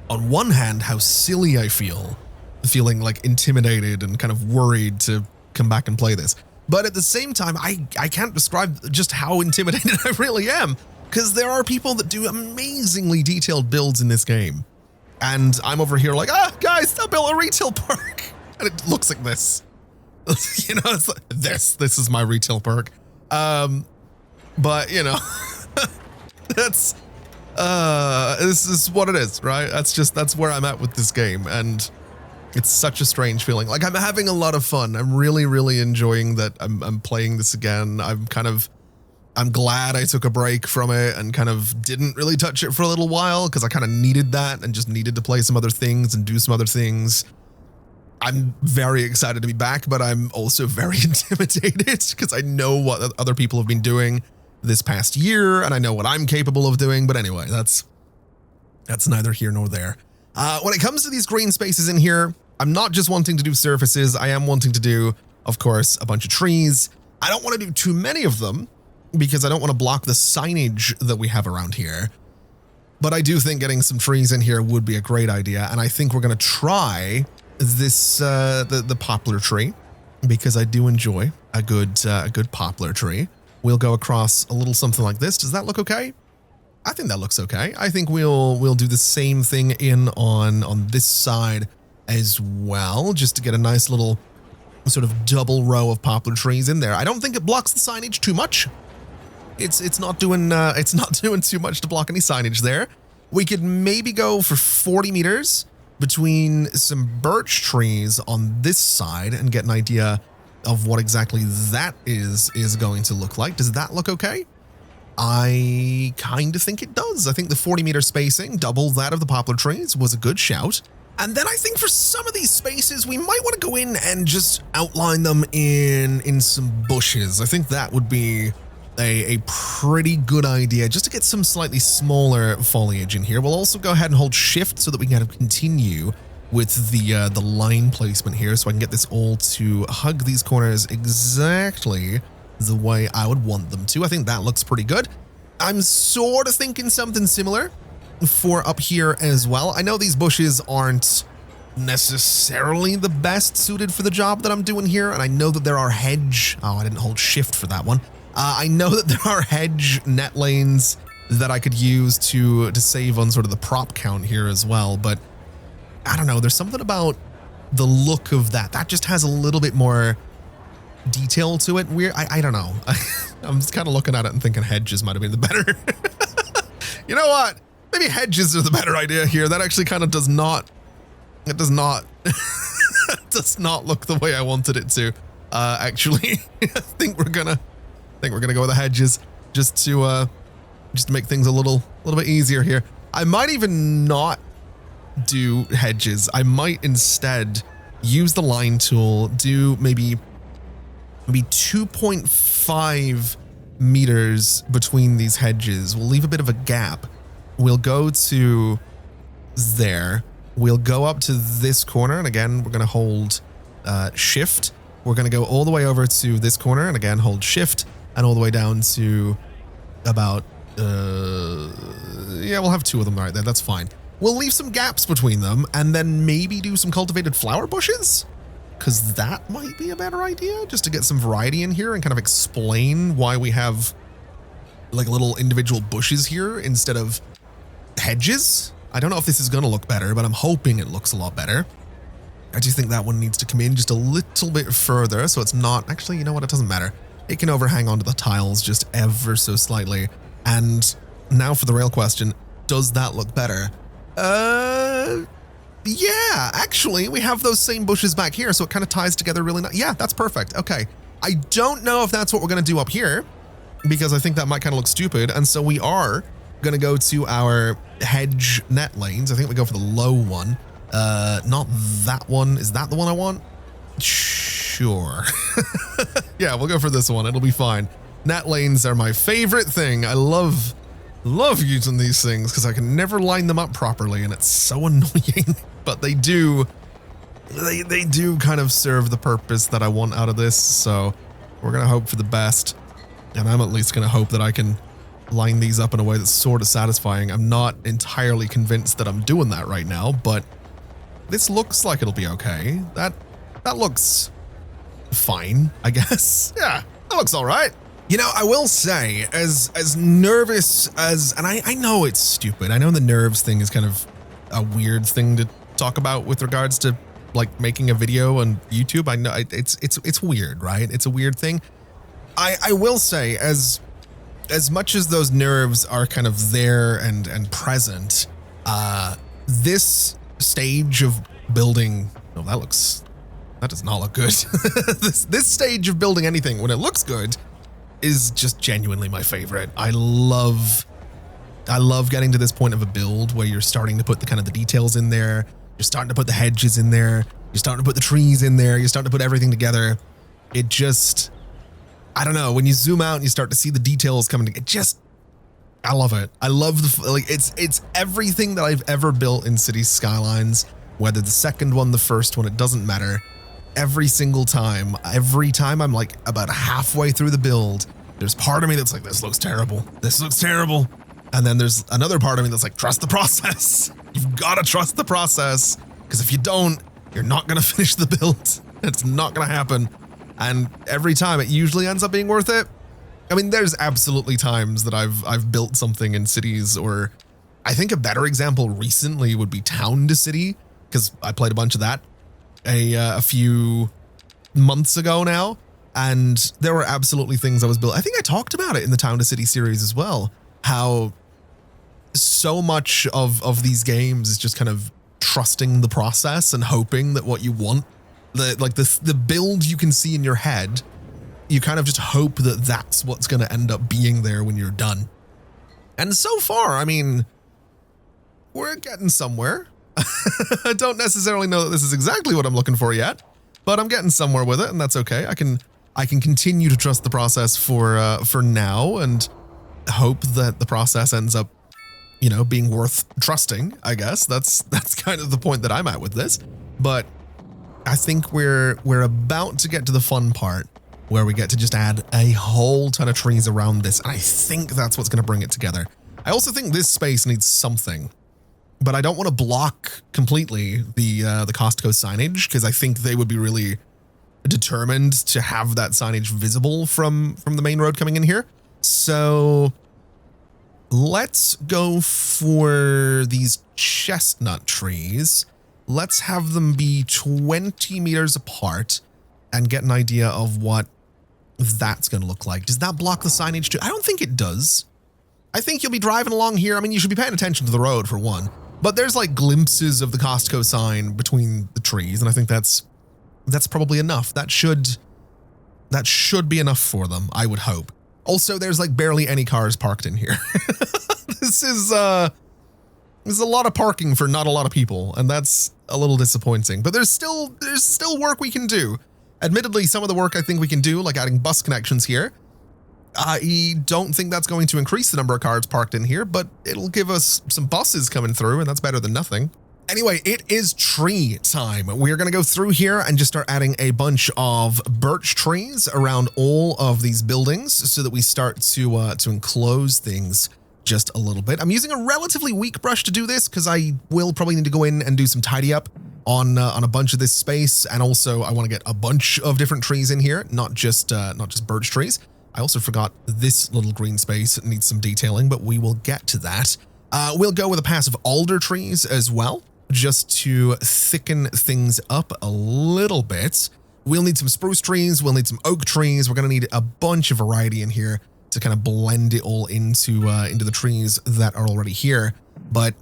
On one hand, how silly I feel, feeling like intimidated and kind of worried to come back and play this. But at the same time, I can't describe just how intimidated I really am, because there are people that do amazingly detailed builds in this game. And I'm over here like, guys, I built a retail park. And it looks like this. You know, it's like, this is my retail park. But, you know, this is what it is, right? That's where I'm at with this game. And it's such a strange feeling. Like, I'm having a lot of fun. I'm really enjoying that I'm playing this again. I'm glad I took a break from it and kind of didn't really touch it for a little while, because I kind of needed that and just needed to play some other things and do some other things. I'm very excited to be back, but I'm also very intimidated because I know what other people have been doing this past year, and I know what I'm capable of doing. But anyway, that's neither here nor there. When it comes to these green spaces in here, I'm not just wanting to do surfaces. I am wanting to do, of course, a bunch of trees. I don't want to do too many of them because I don't want to block the signage that we have around here. But I do think getting some trees in here would be a great idea, and I think we're going to try this the poplar tree, because I do enjoy a good poplar tree. We'll go across a little something like this. Does that look okay? I think that looks okay. I think we'll do the same thing on this side as well, just to get a nice little sort of double row of poplar trees in there. I don't think it blocks the signage too much. It's not doing too much to block any signage there. We could maybe go for 40 meters between some birch trees on this side and get an idea of what exactly that is going to look like. Does that look okay? I kind of think it does. I think the 40-meter spacing, double that of the poplar trees, was a good shout. And then I think for some of these spaces, we might want to go in and just outline them in some bushes. I think that would be a pretty good idea, just to get some slightly smaller foliage in here. We'll also go ahead and hold shift so that we can kind of continue with the line placement here, so I can get this all to hug these corners exactly the way I would want them to. I think that looks pretty good. I'm sort of thinking something similar for up here as well. I know these bushes aren't necessarily the best suited for the job that I'm doing here, and I know that there are hedge... Oh, I didn't hold shift for that one. I know that there are hedge net lanes that I could use to save on sort of the prop count here as well, but I don't know, there's something about the look of that just has a little bit more detail to it. I don't know. I'm just kind of looking at it and thinking hedges might have been the better. You know what? Maybe hedges are the better idea here. That actually kind of does not does not look the way I wanted it to. Actually, I think we're gonna go with the hedges just to make things a little bit easier here. I might even not do hedges. I might instead use the line tool, do maybe 2.5 meters between these hedges. We'll leave a bit of a gap. We'll go to there. We'll go up to this corner, and again, we're going to hold shift. We're going to go all the way over to this corner, and again, hold shift, and all the way down to about, yeah, we'll have two of them right there. That's fine. We'll leave some gaps between them, and then maybe do some cultivated flower bushes, because that might be a better idea, just to get some variety in here and kind of explain why we have like little individual bushes here instead of hedges. I don't know if this is going to look better, but I'm hoping it looks a lot better. I do think that one needs to come in just a little bit further, so it's not... Actually, you know what? It doesn't matter. It can overhang onto the tiles just ever so slightly. And now for the real question, does that look better? Yeah, actually, we have those same bushes back here, so it kind of ties together really nice. Yeah, that's perfect. Okay. I don't know if that's what we're going to do up here, because I think that might kind of look stupid. And so we are going to go to our hedge net lanes. I think we go for the low one. Not that one. Is that the one I want? Sure. Yeah, we'll go for this one. It'll be fine. Net lanes are my favorite thing. I love using these things because I can never line them up properly and it's so annoying, but they do kind of serve the purpose that I want out of this. So we're going to hope for the best. And I'm at least going to hope that I can line these up in a way that's sort of satisfying. I'm not entirely convinced that I'm doing that right now, but this looks like it'll be okay. That looks fine, I guess. Yeah, that looks all right. You know, I will say, as nervous as, and I know it's stupid. I know the nerves thing is kind of a weird thing to talk about with regards to like making a video on YouTube. I know it's weird, right? It's a weird thing. I will say, as much as those nerves are kind of there and present, this stage of building, oh, that does not look good. This stage of building anything, when it looks good, is just genuinely my favorite. I love getting to this point of a build where you're starting to put the kind of the details in there. You're starting to put the hedges in there. You're starting to put the trees in there. You're starting to put everything together. It just, I don't know, when you zoom out and you start to see the details coming together, I love it. I love it's everything that I've ever built in Cities Skylines, whether the second one, the first one, it doesn't matter. Every time I'm like about halfway through the build, there's part of me that's like, this looks terrible. This looks terrible. And then there's another part of me that's like, trust the process. You've got to trust the process, because if you don't, you're not going to finish the build. It's not going to happen. And every time it usually ends up being worth it. I mean, there's absolutely times that I've built something in Cities, or I think a better example recently would be Town to City, because I played a bunch of that a few months ago now, and there were absolutely things I was building. I think I talked about it in the Town to City series as well, how so much of these games is just kind of trusting the process and hoping that what you want, the build you can see in your head, you kind of just hope that that's what's going to end up being there when you're done. And so far, I mean, we're getting somewhere. I don't necessarily know that this is exactly what I'm looking for yet, but I'm getting somewhere with it, and that's okay. I can continue to trust the process for now, and hope that the process ends up, you know, being worth trusting. I guess that's kind of the point that I'm at with this. But I think we're about to get to the fun part, where we get to just add a whole ton of trees around this, and I think that's what's going to bring it together. I also think this space needs something, but I don't want to block completely the Costco signage, because I think they would be really determined to have that signage visible from the main road coming in here. So let's go for these chestnut trees. Let's have them be 20 meters apart and get an idea of what that's going to look like. Does that block the signage too? I don't think it does. I think you'll be driving along here. I mean, you should be paying attention to the road for one, but there's like glimpses of the Costco sign between the trees, and I think that's probably enough. That should be enough for them, I would hope. Also, there's like barely any cars parked in here. This is a lot of parking for not a lot of people, and that's a little disappointing. But there's still work we can do. Admittedly, some of the work I think we can do, like adding bus connections here, I don't think that's going to increase the number of cars parked in here, but it'll give us some buses coming through, and that's better than nothing. Anyway, it is tree time. We're going to go through here and just start adding a bunch of birch trees around all of these buildings so that we start to enclose things just a little bit. I'm using a relatively weak brush to do this, because I will probably need to go in and do some tidy up on a bunch of this space, and also I want to get a bunch of different trees in here, not just birch trees. I also forgot this little green space needs some detailing, but we will get to that. We'll go with a pass of alder trees as well, just to thicken things up a little bit. We'll need some spruce trees. We'll need some oak trees. We're going to need a bunch of variety in here to kind of blend it all into the trees that are already here. But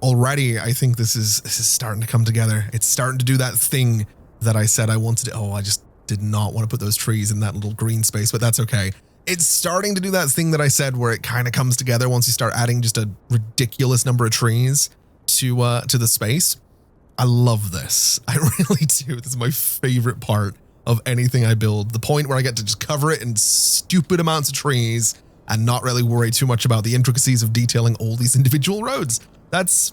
already, I think this is starting to come together. It's starting to do that thing that I said I wanted to. Oh, I just did not want to put those trees in that little green space, but that's okay. It's starting to do that thing that I said where it kind of comes together once you start adding just a ridiculous number of trees to the space. I love this. I really do. This is my favorite part of anything I build. The point where I get to just cover it in stupid amounts of trees and not really worry too much about the intricacies of detailing all these individual roads. It's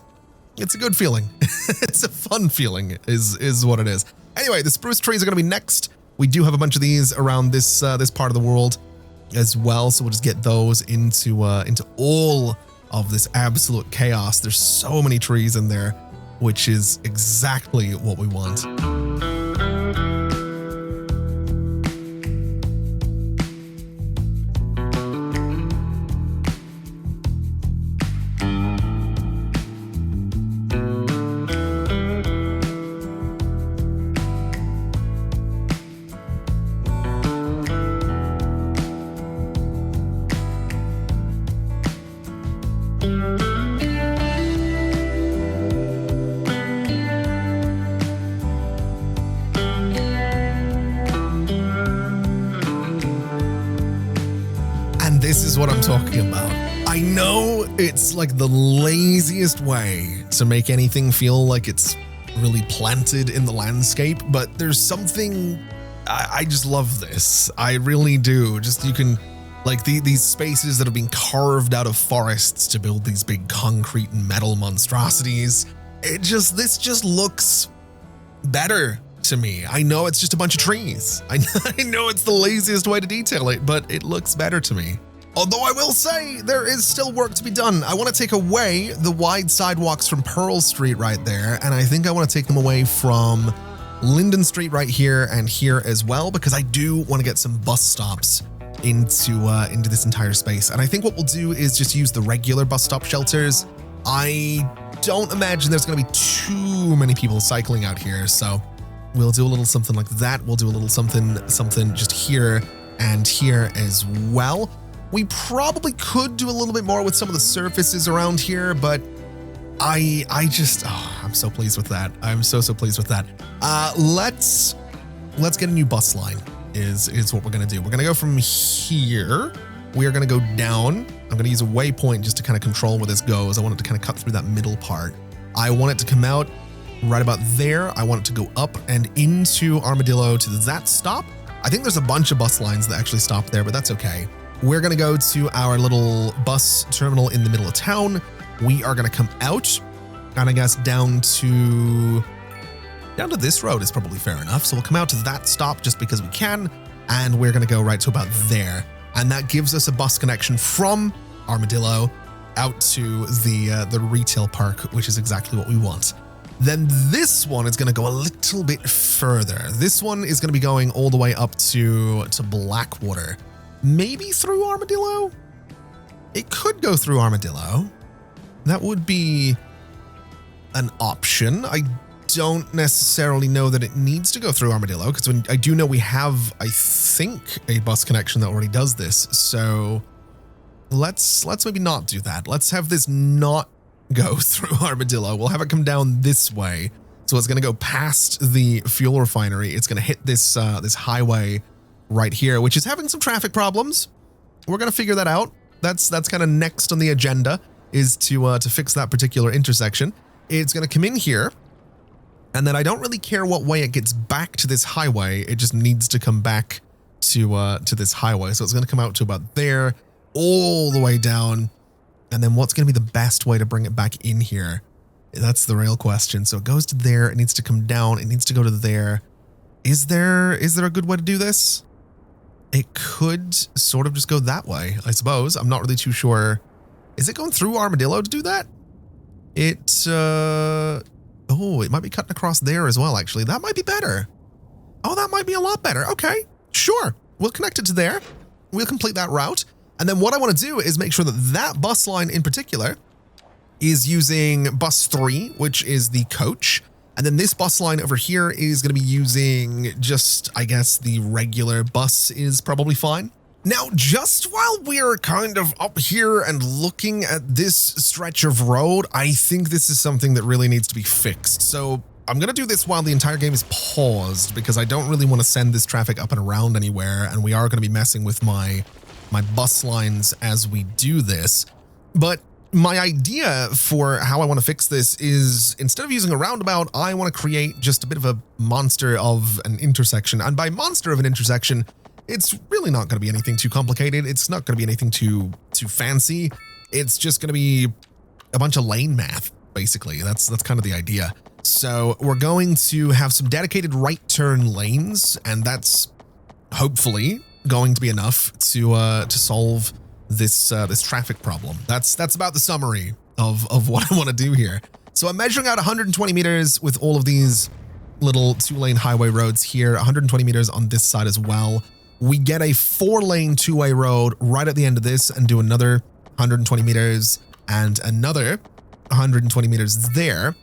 a good feeling. It's a fun feeling is what it is. Anyway, the spruce trees are going to be next. We do have a bunch of these around this part of the world as well. So we'll just get those into all of this absolute chaos. There's so many trees in there, which is exactly what we want. This is what I'm talking about. I know it's like the laziest way to make anything feel like it's really planted in the landscape, but there's something, I just love this. I really do. Just you can, like these spaces that have been carved out of forests to build these big concrete and metal monstrosities. This just looks better to me. I know it's just a bunch of trees. I know it's the laziest way to detail it, but it looks better to me. Although I will say there is still work to be done. I want to take away the wide sidewalks from Pearl Street right there, and I think I want to take them away from Linden Street right here and here as well, because I do want to get some bus stops into this entire space. And I think what we'll do is just use the regular bus stop shelters. I don't imagine there's going to be too many people cycling out here, so we'll do a little something like that. We'll do a little something just here and here as well. We probably could do a little bit more with some of the surfaces around here, but I'm so pleased with that. I'm so pleased with that. Let's get a new bus line is what we're going to do. We're going to go from here. We are going to go down. I'm going to use a waypoint just to kind of control where this goes. I want it to kind of cut through that middle part. I want it to come out right about there. I want it to go up and into Armadillo to that stop. I think there's a bunch of bus lines that actually stop there, but that's okay. We're going to go to our little bus terminal in the middle of town. We are going to come out, and I guess down to this road is probably fair enough. So we'll come out to that stop just because we can, and we're going to go right to about there. And that gives us a bus connection from Armadillo out to the retail park, which is exactly what we want. Then this one is going to go a little bit further. This one is going to be going all the way up to Blackwater. Maybe through Armadillo? It could go through Armadillo. That would be an option. I don't necessarily know that it needs to go through Armadillo, because I do know we have, I think, a bus connection that already does this. So let's maybe not do that. Let's have this not go through Armadillo. We'll have it come down this way. So it's going to go past the fuel refinery. It's going to hit this highway right here, which is having some traffic problems. We're going to figure that out. That's kind of next on the agenda, is to fix that particular intersection. It's going to come in here, and then I don't really care what way it gets back to this highway. It just needs to come back to this highway. So it's going to come out to about there, all the way down. And then what's going to be the best way to bring it back in here? That's the real question. So it goes to there. It needs to come down. It needs to go to there. Is there a good way to do this? It could sort of just go that way, I suppose. I'm not really too sure. Is it going through Armadillo to do that? It might be cutting across there as well, actually. That might be better. Oh, that might be a lot better. Okay, sure. We'll connect it to there. we'll complete that route. And then what I want to do is make sure that that bus line in particular is using bus 3, which is the coach. And then this bus line over here is going to be using just, I guess, the regular bus is probably fine. Now, just while we're kind of up here and looking at this stretch of road, I think this is something that really needs to be fixed. So I'm going to do this while the entire game is paused because I don't really want to send this traffic up and around anywhere. And we are going to be messing with my bus lines as we do this. But my idea for how I want to fix this is instead of using a roundabout, I want to create just a bit of a monster of an intersection. And by monster of an intersection, it's really not going to be anything too complicated. It's not going to be anything too fancy. It's just going to be a bunch of lane math, basically. That's kind of the idea. So we're going to have some dedicated right turn lanes, and that's hopefully going to be enough to solve this traffic problem. That's about the summary of what I want to do here. So I'm measuring out 120 meters with all of these little 2-lane highway roads here, 120 meters on this side as well. We get a 4-lane 2-way road right at the end of this and do another 120 meters and another 120 meters there.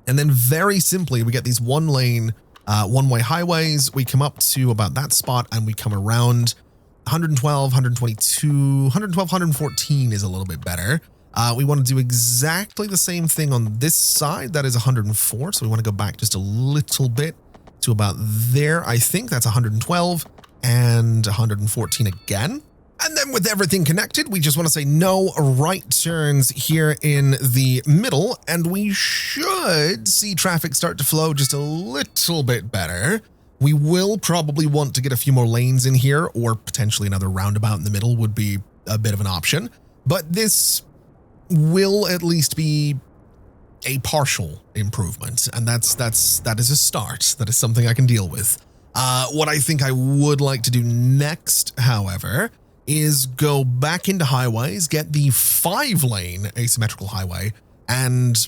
And then very simply, we get these 1-lane, one-way highways. We come up to about that spot and we come around 112, 122, 112, 114 is a little bit better. We want to do exactly the same thing on this side. That is 104. So we want to go back just a little bit to about there. I think that's 112 and 114 again. And then with everything connected, we just want to say no right turns here in the middle, and we should see traffic start to flow just a little bit better. We will probably want to get a few more lanes in here, or potentially another roundabout in the middle would be a bit of an option. But this will at least be a partial improvement, and that is a start. That is something I can deal with. What I think I would like to do next, however, is go back into highways, get the 5-lane asymmetrical highway, and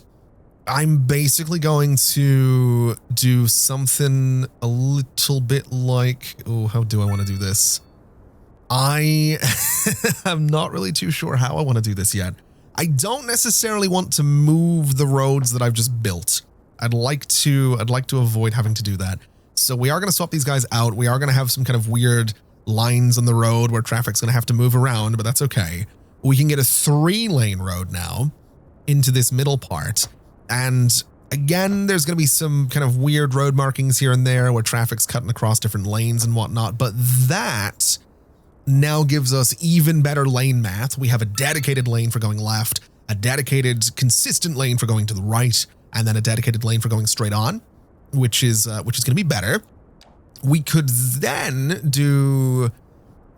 I'm basically going to do something a little bit like, oh, how do I want to do this? I am not really too sure how I want to do this yet. I don't necessarily want to move the roads that I've just built. I'd like to avoid having to do that. So we are going to swap these guys out. We are going to have some kind of weird lines on the road where traffic's going to have to move around, but that's okay. We can get a 3-lane road now into this middle part. And again, there's going to be some kind of weird road markings here and there where traffic's cutting across different lanes and whatnot. But that now gives us even better lane math. We have a dedicated lane for going left, a dedicated consistent lane for going to the right, and then a dedicated lane for going straight on, which is going to be better. We could then do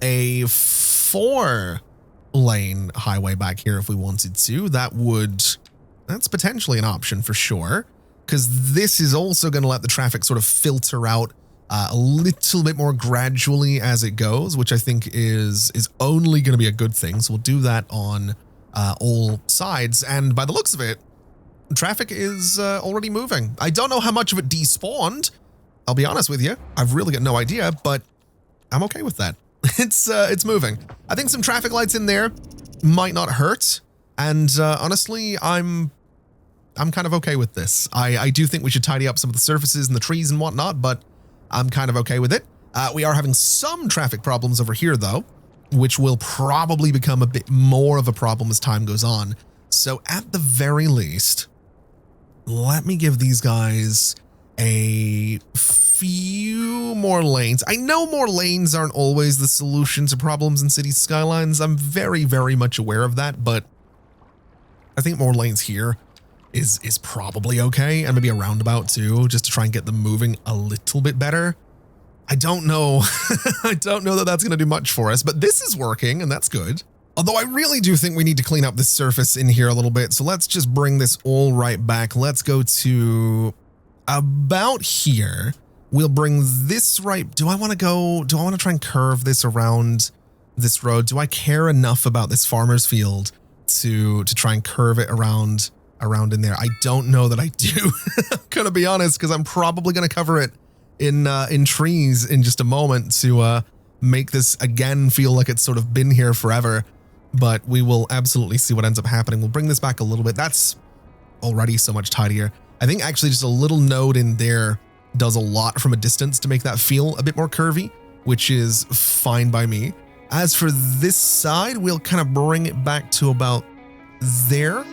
a 4-lane highway back here if we wanted to. That's potentially an option for sure, because this is also going to let the traffic sort of filter out a little bit more gradually as it goes, which I think is only going to be a good thing. So we'll do that on all sides. And by the looks of it, traffic is already moving. I don't know how much of it despawned. I'll be honest with you. I've really got no idea, but I'm okay with that. It's moving. I think some traffic lights in there might not hurt. And honestly, I'm kind of okay with this. I do think we should tidy up some of the surfaces and the trees and whatnot, but I'm kind of okay with it. We are having some traffic problems over here, though, which will probably become a bit more of a problem as time goes on. So at the very least, let me give these guys a few more lanes. I know more lanes aren't always the solution to problems in city skylines. I'm very, very much aware of that, but I think more lanes here is probably okay, and maybe a roundabout too, just to try and get them moving a little bit better. I don't know. I don't know that that's going to do much for us, but this is working, and that's good. Although I really do think we need to clean up this surface in here a little bit, so let's just bring this all right back. Let's go to about here. We'll bring this right. Do I want to try and curve this around this road? Do I care enough about this farmer's field to try and curve it around in there? I don't know that I do. I'm gonna be honest, because I'm probably gonna cover it in trees in just a moment to make this again feel like it's sort of been here forever, but we will absolutely see what ends up happening. We'll bring this back a little bit. That's already so much tidier. I think actually just a little node in there does a lot from a distance to make that feel a bit more curvy, which is fine by me. As for this side, we'll kind of bring it back to about there.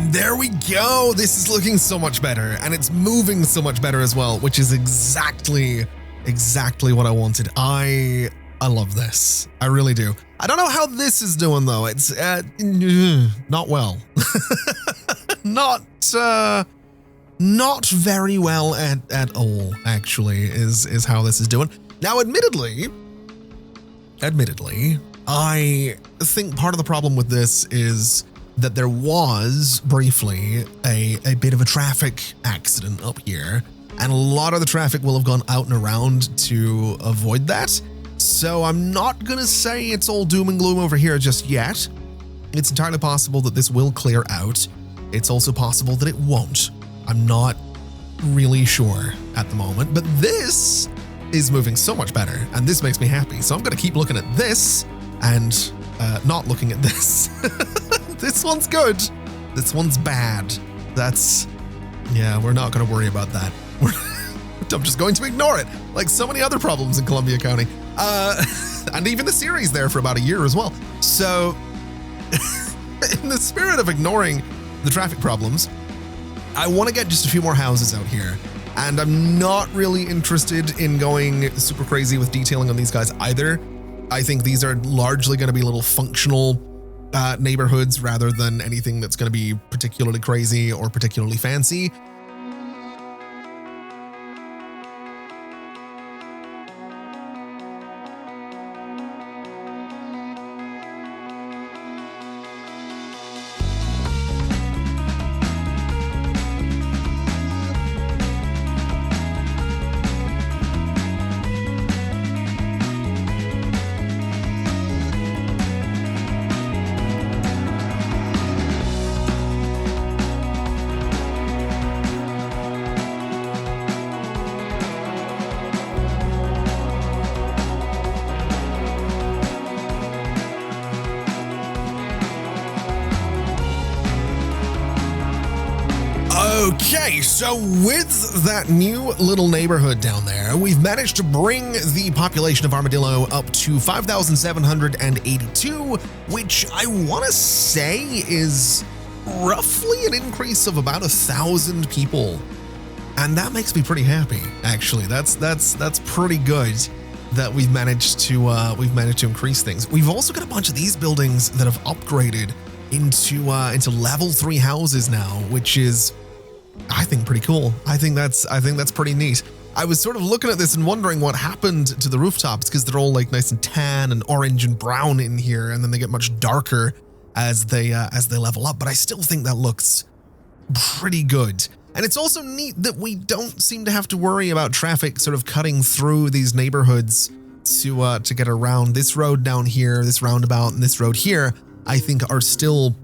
There we go. This is looking so much better, and it's moving so much better as well, which is exactly what I wanted. I love this. I really do. I don't know how this is doing though. It's not well. not very well at all, actually, is how this is doing. Now, admittedly, I think part of the problem with this is that there was briefly a bit of a traffic accident up here, and a lot of the traffic will have gone out and around to avoid that. So I'm not gonna say it's all doom and gloom over here just yet. It's entirely possible that this will clear out. It's also possible that it won't. I'm not really sure at the moment, but this is moving so much better, and this makes me happy. So I'm gonna keep looking at this and not looking at this. This one's good. This one's bad. Yeah, we're not going to worry about that. I'm just going to ignore it, like so many other problems in Columbia County. And even the series there for about a year as well. So, in the spirit of ignoring the traffic problems, I want to get just a few more houses out here. And I'm not really interested in going super crazy with detailing on these guys either. I think these are largely going to be little functional neighborhoods rather than anything that's going to be particularly crazy or particularly fancy. Okay, so with that new little neighborhood down there, we've managed to bring the population of Armadillo up to 5,782, which I want to say is roughly an increase of about 1,000 people. And that makes me pretty happy, actually. That's pretty good that we've managed to increase things. We've also got a bunch of these buildings that have upgraded into level 3 houses now, which is, I think, pretty cool. I think that's pretty neat. I was sort of looking at this and wondering what happened to the rooftops, because they're all like nice and tan and orange and brown in here, and then they get much darker as they level up. But I still think that looks pretty good. And it's also neat that we don't seem to have to worry about traffic sort of cutting through these neighborhoods to get around. This road down here, this roundabout, and this road here, I think are still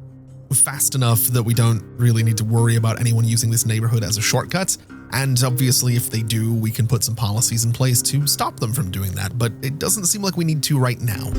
fast enough that we don't really need to worry about anyone using this neighborhood as a shortcut. And obviously, if they do, we can put some policies in place to stop them from doing that, but it doesn't seem like we need to right now.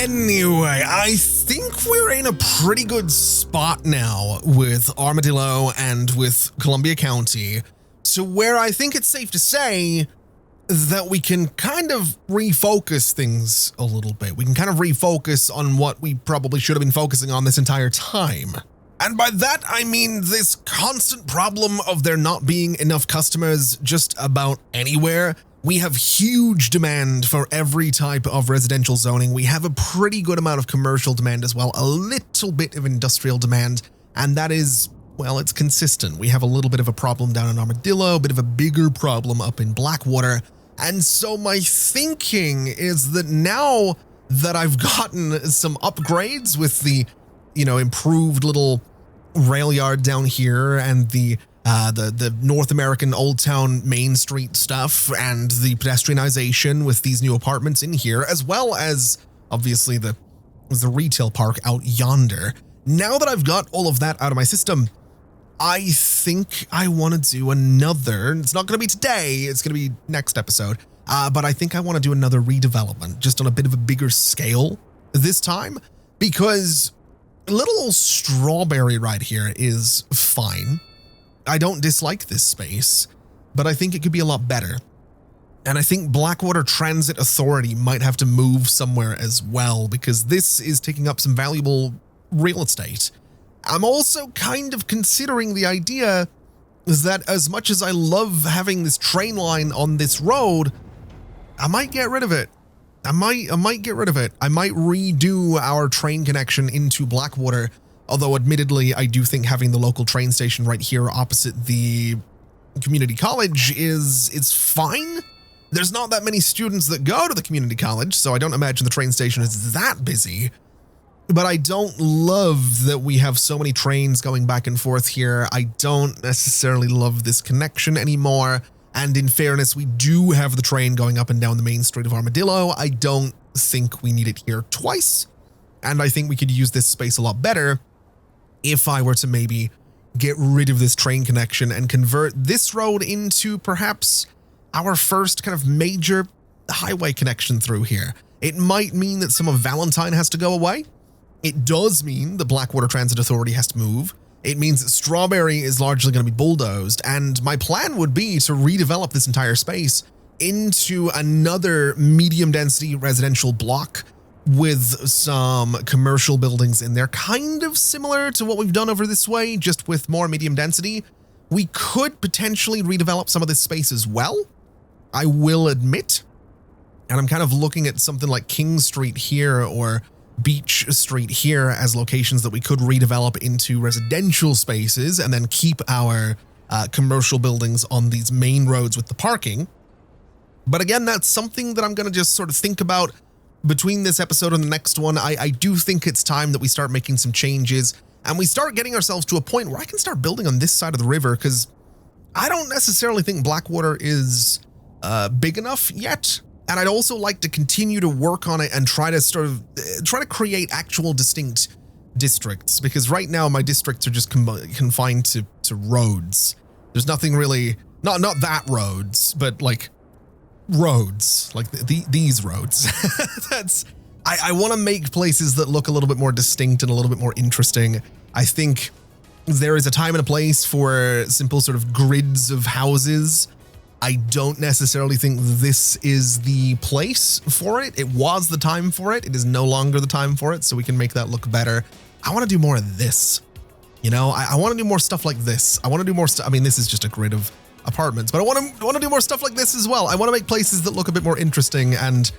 Anyway, I think we're in a pretty good spot now with Armadillo and with Columbia County, to where I think it's safe to say that we can kind of refocus things a little bit. We can kind of refocus on what we probably should have been focusing on this entire time. And by that, I mean this constant problem of there not being enough customers just about anywhere. We have huge demand for every type of residential zoning. We have a pretty good amount of commercial demand as well, a little bit of industrial demand, and that is, well, it's consistent. We have a little bit of a problem down in Armadillo, a bit of a bigger problem up in Blackwater. And so my thinking is that now that I've gotten some upgrades with the, improved little rail yard down here and the North American Old Town Main Street stuff and the pedestrianization with these new apartments in here, as well as obviously the retail park out yonder. Now that I've got all of that out of my system, I think I want to do another. It's not going to be today. It's going to be next episode. But I think I want to do another redevelopment just on a bit of a bigger scale this time, because little Strawberry right here is fine. I don't dislike this space, but I think it could be a lot better. And I think Blackwater Transit Authority might have to move somewhere as well, because this is taking up some valuable real estate. I'm also kind of considering the idea that as much as I love having this train line on this road, I might get rid of it. I might get rid of it. I might redo our train connection into Blackwater. Although admittedly, I do think having the local train station right here opposite the community college is fine. There's not that many students that go to the community college, so I don't imagine the train station is that busy. But I don't love that we have so many trains going back and forth here. I don't necessarily love this connection anymore. And in fairness, we do have the train going up and down the main street of Armadillo. I don't think we need it here twice. And I think we could use this space a lot better if I were to maybe get rid of this train connection and convert this road into perhaps our first kind of major highway connection through here. It might mean that some of Valentine has to go away. It does mean the Blackwater Transit Authority has to move. It means that Strawberry is largely going to be bulldozed, and my plan would be to redevelop this entire space into another medium-density residential block with some commercial buildings in there, kind of similar to what we've done over this way, just with more medium density. We could potentially redevelop some of this space as well, I will admit, and I'm kind of looking at something like King Street here or Beach Street here as locations that we could redevelop into residential spaces and then keep our commercial buildings on these main roads with the parking. But again, that's something that I'm going to just sort of think about between this episode and the next one. I do think it's time that we start making some changes and we start getting ourselves to a point where I can start building on this side of the river, because I don't necessarily think Blackwater is big enough yet. And I'd also like to continue to work on it and try to create actual distinct districts, because right now my districts are just confined to roads. There's nothing really, not that roads, but like roads, like these roads. I want to make places that look a little bit more distinct and a little bit more interesting. I think there is a time and a place for simple sort of grids of houses. I don't necessarily think this is the place for it. It was the time for it. It is no longer the time for it, so we can make that look better. I want to do more of this. I want to do more stuff like this. I want to do more stuff. I mean, this is just a grid of apartments, but I want to do more stuff like this as well. I want to make places that look a bit more interesting. And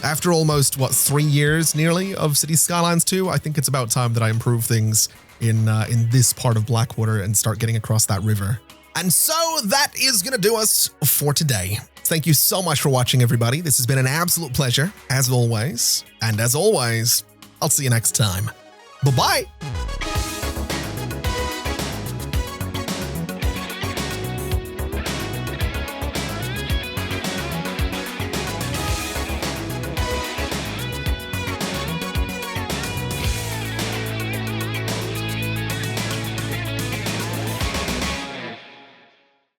after almost, 3 years nearly of Cities Skylines II, I think it's about time that I improve things in this part of Blackwater and start getting across that river. And so that is going to do us for today. Thank you so much for watching, everybody. This has been an absolute pleasure, as always. And as always, I'll see you next time. Bye-bye.